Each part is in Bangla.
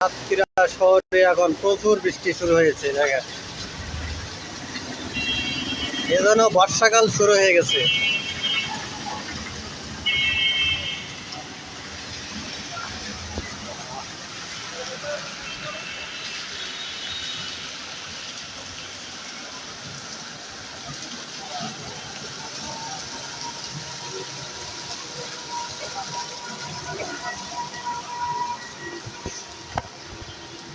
সাতক্ষীরা শহরে এখন প্রচুর বৃষ্টি শুরু হয়েছে জায়গায়, এজন্য বর্ষাকাল শুরু হয়ে গেছে।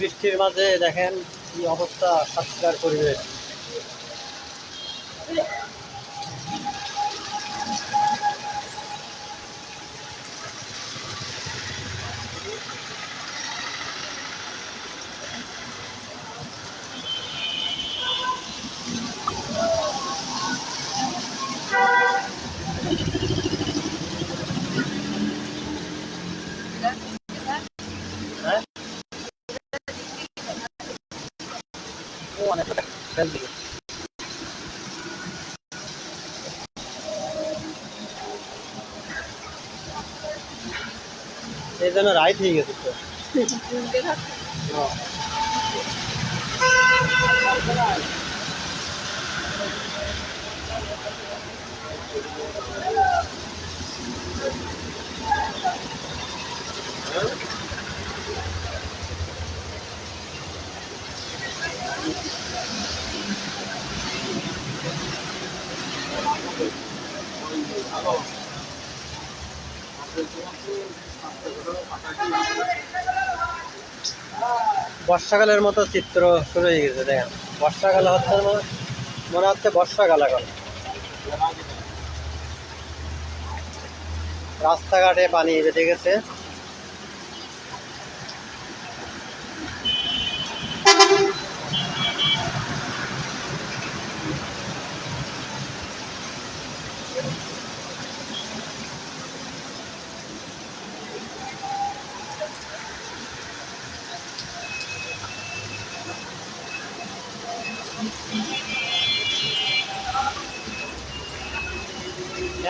বৃষ্টির মাঝে দেখেন কি অবস্থা সাতক্ষীরার পরিবেশ। হ্যাঁ, এই জন্য রাইট হয়ে গেছে তো। বর্ষাকালের মতো চিত্র শুরু হয়ে গেছে দেখেন। বর্ষাকাল হচ্ছে মনে হচ্ছে বর্ষাকাল এখন। রাস্তাঘাটে পানি বেঁধে গেছে।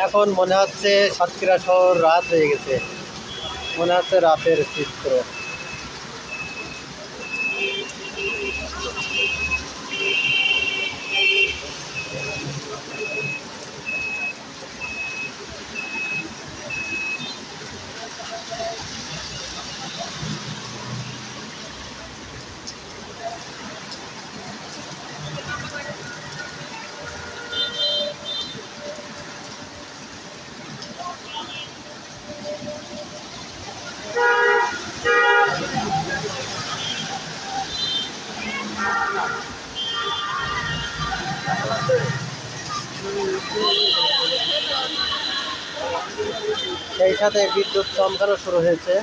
এখন মনে হচ্ছে সাতক্ষীরা শহর রাত হয়ে গেছে, মনে হচ্ছে রাতের চিত্র। সেই সাথে বিদ্যুৎ চমকানো শুরু হয়েছে।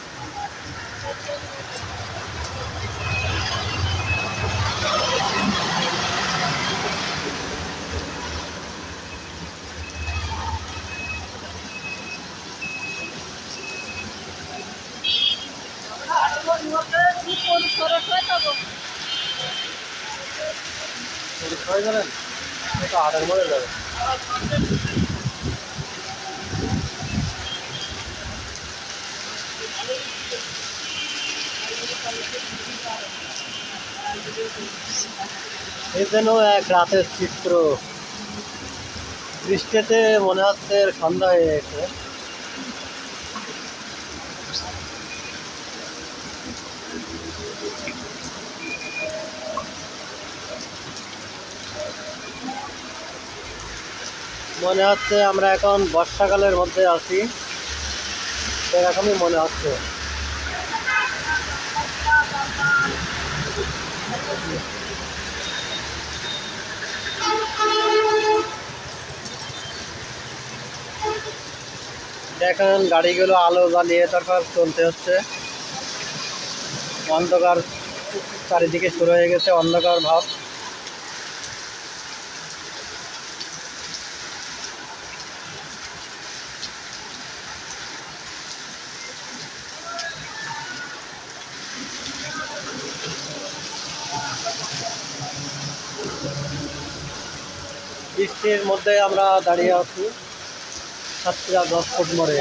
হাটের মধ্যে যাবে। এই যেন এক রাতের চিত্র, বৃষ্টিতে মনে হচ্ছে সন্ধ্যা হয়ে গেছে। মনে হচ্ছে আমরা এখন বর্ষাকালের মধ্যে আছি, সেরকমই মনে হচ্ছে। দেখেন গাড়িগুলো আলো জ্বালিয়ে তারপর চলতে হচ্ছে। অন্ধকার চারিদিকে শুরু হয়ে গেছে, অন্ধকার ভাব। বৃষ্টির মধ্যে আমরা দাঁড়িয়ে আছি সাতক্ষীরা 10 ফুট মোড়ে।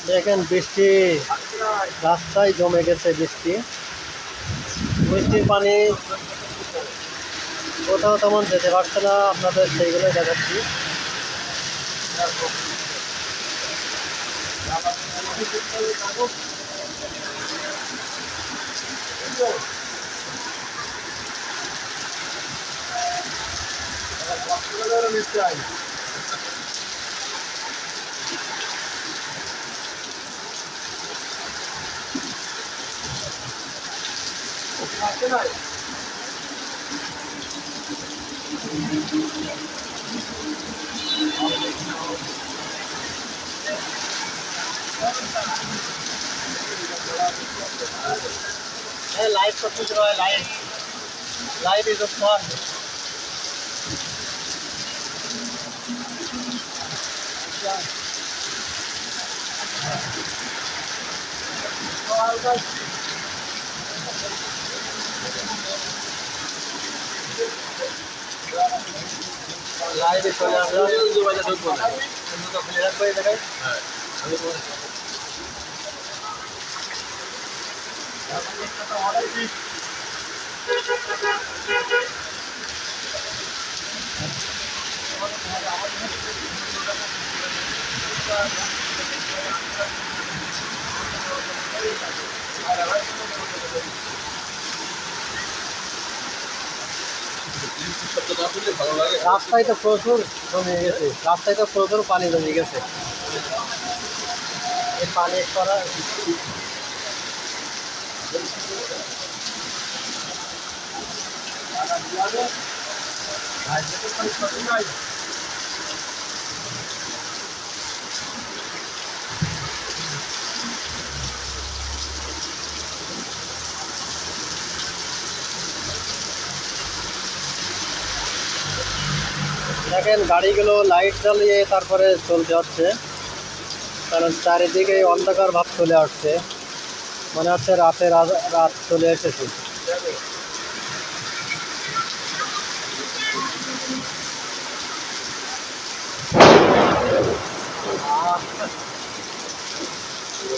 দেখেন বৃষ্টি রাস্তায় জমে গেছে, বৃষ্টির পানি কোথাও তেমন যেতে পারছে না, আপনাদের সেইগুলোই দেখাচ্ছি। লাইভ করতেছে ভাই, লাইভ ইজ অন। লাইভে চলে আসলাম। দেখাই রাস্তায় তো প্রচুর জমে গেছে, রাস্তায় তো প্রচুর পানি জমে গেছে। এই পানি করা দেখেন গাড়িগুলো লাইট জ্বালিয়ে তারপরে চলতে হচ্ছে, কারণ চারিদিকে অন্ধকার ভাব চলে আসছে, মনে হচ্ছে রাত চলে এসেছে।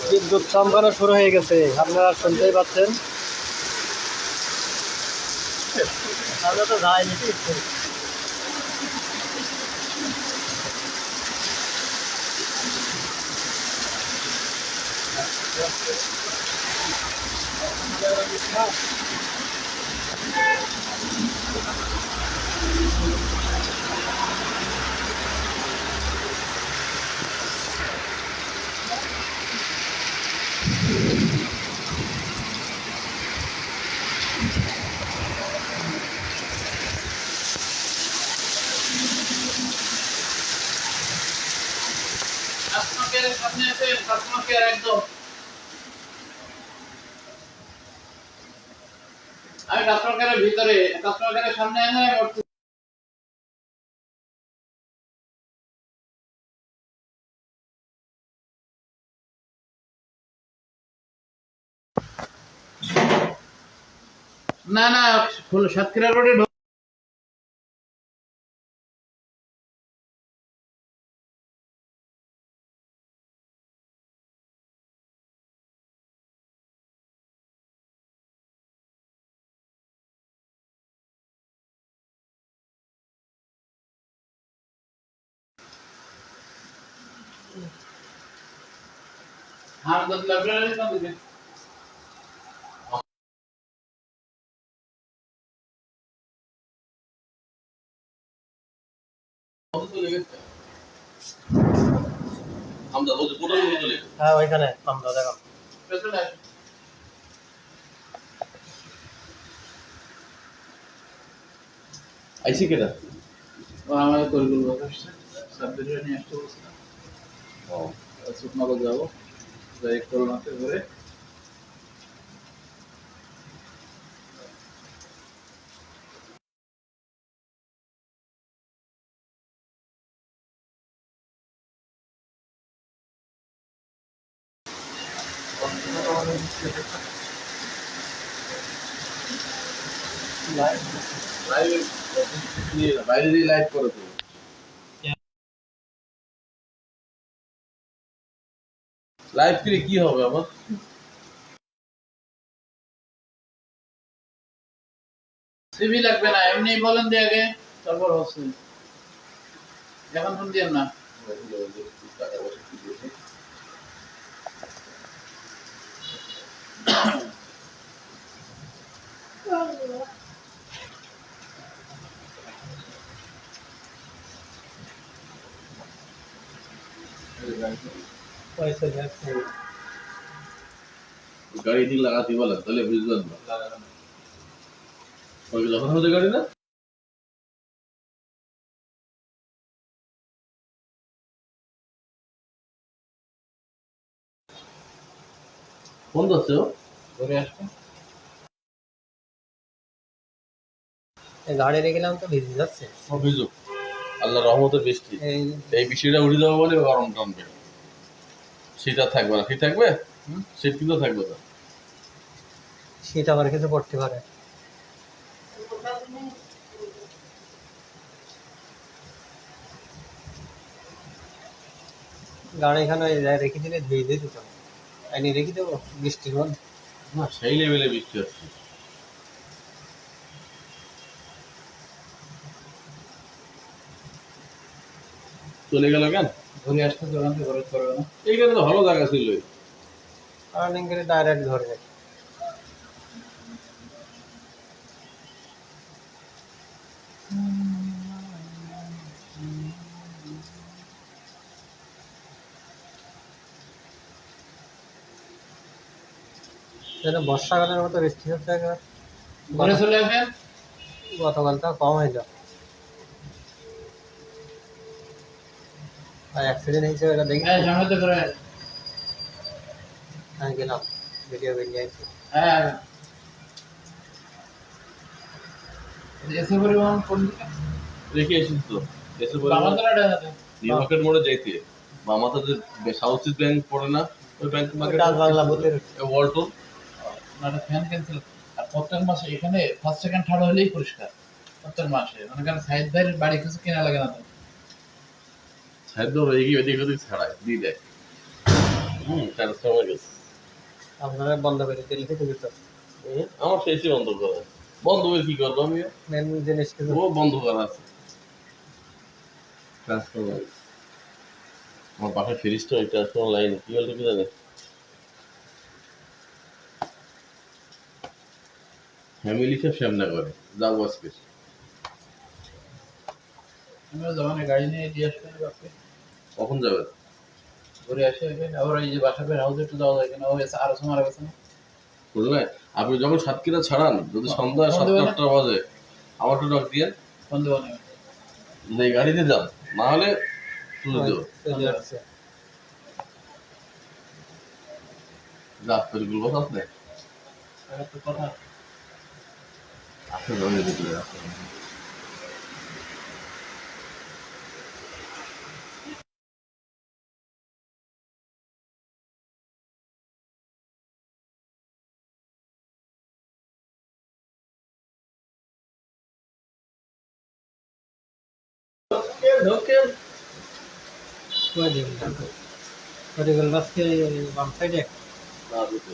বিদ্যুৎ চমকানো শুরু হয়ে গেছে, আপনারা শুনতেই পাচ্ছেন। আমরা তো যাইনি। আমি কাস্টমার কেয়ারের ভিতরে, কাস্টমার কেয়ারের সামনে এসে না না সাতক্ষীরা রোডে হামদর্দ লাইব্রেরি কোন দিকে? হ্যাঁ ওইখানে আমরা দেখো পেছনে আইসি কেটা ও আমাদের তরিকুল বাজার সাবজেক্টটা নিয়ে আসতে বলছিলাম। ও সুকনগর যাবো, যাই করোনাতে ঘুরে বাইরে দিয়ে লাইট করে দেবো। লাইভ করে কি হবে আমার? সিভি লাগবে না, এমনি বলেন দিয়ে আগে, তারপর হচ্ছে। এখন ফোন দিয়েন না। গাড়ি ঠিক লাগাতে বলেন, তাহলে বুঝবেন না। যখন হচ্ছে গাড়ি না ফোন করছে ও ঘুরে আসবে। গাড়ি রেখে গেলাম তো ভিজে যাচ্ছে। ভিজুক, আল্লাহ রহমতের বৃষ্টি। এই বৃষ্টিটা উঠে যাবে বলে গরম টানবে, শীত আর থাকবে না। শীত থাকবে, শীত কিন্তু থাকবে না। শীত আবার কিছু পড়তে পারে। গাড়ি এখানে রেখে দিলে ধুয়ে দিয়ে দিত, এনে রেখে দেবো বৃষ্টির মধ্যে। না সেই লেভেলে বৃষ্টি হচ্ছে। চলে গেল কেন? ঘুরে আসতে দোকান থেকে খরচ করবে না। এইখানে তো ভালো জায়গা ছিল। টার্নিং করে ডাইরেক্ট ধরে যেন বর্ষাকালের মতো বৃষ্টি হচ্ছে একবার। ঘুরে চলে আসেন। গতকাল তো কম হইলো, আর অ্যাক্সিডেন্ট হয়েছে ওটা দেখি। হ্যাঁ সামনে তো করে। আমি গেলাম ভিডিও বেরিয়ে আইছি। হ্যাঁ এসে পরিবহন কোন রেখে এসেছিস তো? এসে পরিবহন নিউ মার্কেট মোড়ে যাইতে মামাতে যে সাউথ ইস্ট ব্যাংক পড়ে না, ওই ব্যাংক মার্কেট ডাচ বাংলা বুথের ওয়ালটন না ফ্যান ক্যান্সেল। আর প্রত্যেক মাসে এখানে ফার্স্ট সেকেন্ড থার্ড হলেই পরিষ্কার প্রত্যেক মাসে। মানে কেন সাইড ভাইয়ের বাড়ি কিছু কেনা লাগে না তো, সাইড ধর এগিয়ে এদিক ওদিক ছাড়ায় দিয়ে দেয়। ট্রান্সফার হয়ে গেছে। আপনারা বন্ধ করে দিলে খেতে দিত। আমার শেষই বন্ধ করা, বন্ধ করে কি করবো আমি? মেন জিনিস কিছু ও বন্ধ করা আছে। ট্রান্সফার আমার পাশের ফ্রিজটা ওই ট্রান্সফার লাইন কি বলতে কি জানে, ফ্যামিলি সব সামনা করে যাবো আজকে। আমরা যখন গাড়ি নিয়ে দিয়ে আসবে কখন যাবে? ঘুরে আসে আবার এই যে বাসাবের হাউসে একটু যাওয়া যায় কিনা, ও এসে আরো সময় গেছে না বুঝলেন। আপনি যখন সাতক্ষীরা ছাড়ান, যদি সন্ধ্যা 7-8টা বাজে আমার একটু ডাক দিয়ে ফোন দেবো না, যদি গাড়িতে যান, না হলে তুলে দেবো। রাত করে গুলো আপনি কথা আসলে রঙে দিতে ঢোকেন বাম সাইডে না দিতে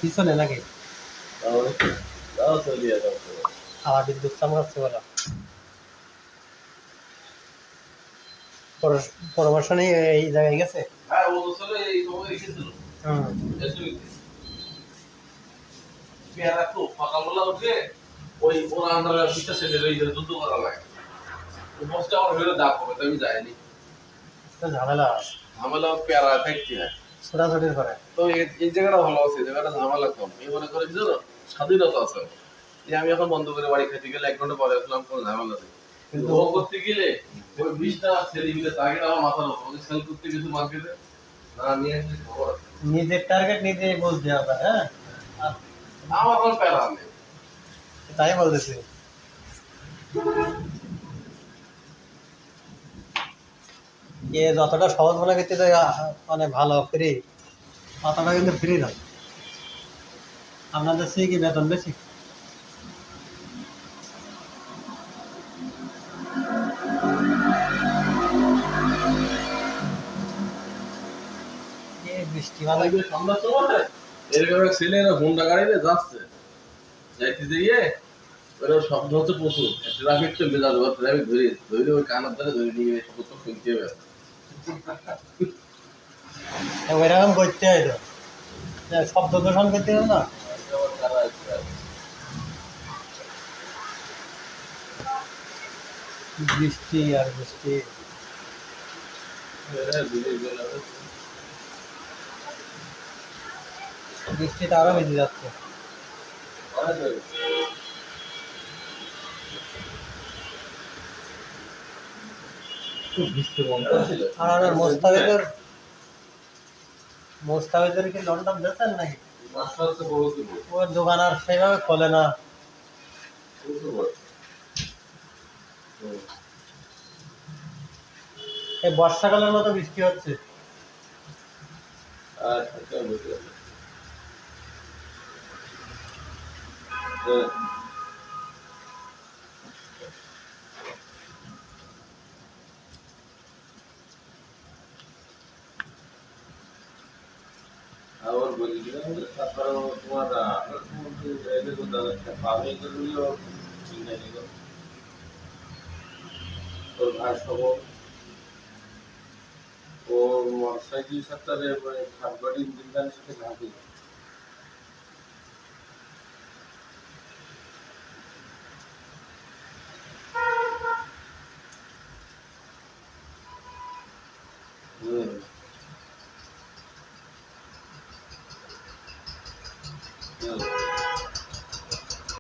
পিছনে নাকি তাহলে দাও চলিয়ে দাও। আবার বিদ্যুৎ চামড়াচ্ছে বলো। পরামর্শ নেই এই জায়গায় গেছে। হ্যাঁ ও তো চলে এই সময় এসেছিল। পেয়ারা তো সকালবেলা উঠে ওই ওর আন্ডারে পিঠা ছেলে ওই যুদ্ধ করা লাগে, ও বসটা আমার হয়ে দাগ হবে, তাই আমি যাইনি। ঝামেলা ঝামেলা পেয়ারা খাইতে হয় ছোটাছুটির করে। তো এই জায়গাটা ভালো আছে, জায়গাটা ঝামেলা কম। এই মনে করে কি জানো, স্বাধীনতা আছে। যে আমি এখন বন্ধ করে বাড়ি খেতে গেলে 1 ঘন্টা পরে আসলাম, কোনো ঝামেলা নেই। কিন্তু ও করতে গেলে ওই 20টা ছেলে মিলে তাকে আমার মাথার উপর ওকে সেল করতে গেছে মার্কেটে, না নিয়ে আসলে খবর আছে। নিজের টার্গেট নিজে বুঝতে হবে। হ্যাঁ আমার কোনো প্যারা নেই, তাই বলতেছি। যতটা সহজ মনে করতে মানে ভালো ফ্রি, পাতাটা কিন্তু ফ্রি না। আপনাদের থেকে কি বেতন বেশি? বৃষ্টি ভালো। সন্ধ্যার সময় এরকম এক ছেলেরা হোন্ডা গাড়িতে যাচ্ছে, যাইতে গিয়ে ওরা শব্দ হচ্ছে প্রচুর, ট্রাফিক তো মেজাজ ট্রাফিক ধরে ধরে ওই কানের দ্বারা ধরে নিয়ে গিয়ে শব্দ শুনতে হবে। ওইরকম করতে হয় তো, শব্দ দূষণ করতে হবে না। বৃষ্টি আর বৃষ্টি, বৃষ্টিটা আরো বেশি যাচ্ছে। আর আমার মোস্তাফিজের কি লন্ডন দিয়েছেন নাকি? ওর দোকান আর সেভাবে খোলে না। এই বর্ষাকালের মতো বৃষ্টি হচ্ছে। আবার বলি দিলাম যে তারপরে তোমার পাবে এগুলো ঠিক নাই এগুলো তোর ভাই খবর ও মোটরসাইকেল সাথে খাটবাড়ি ইঞ্জিনটার সাথে ঘাঁটি হুম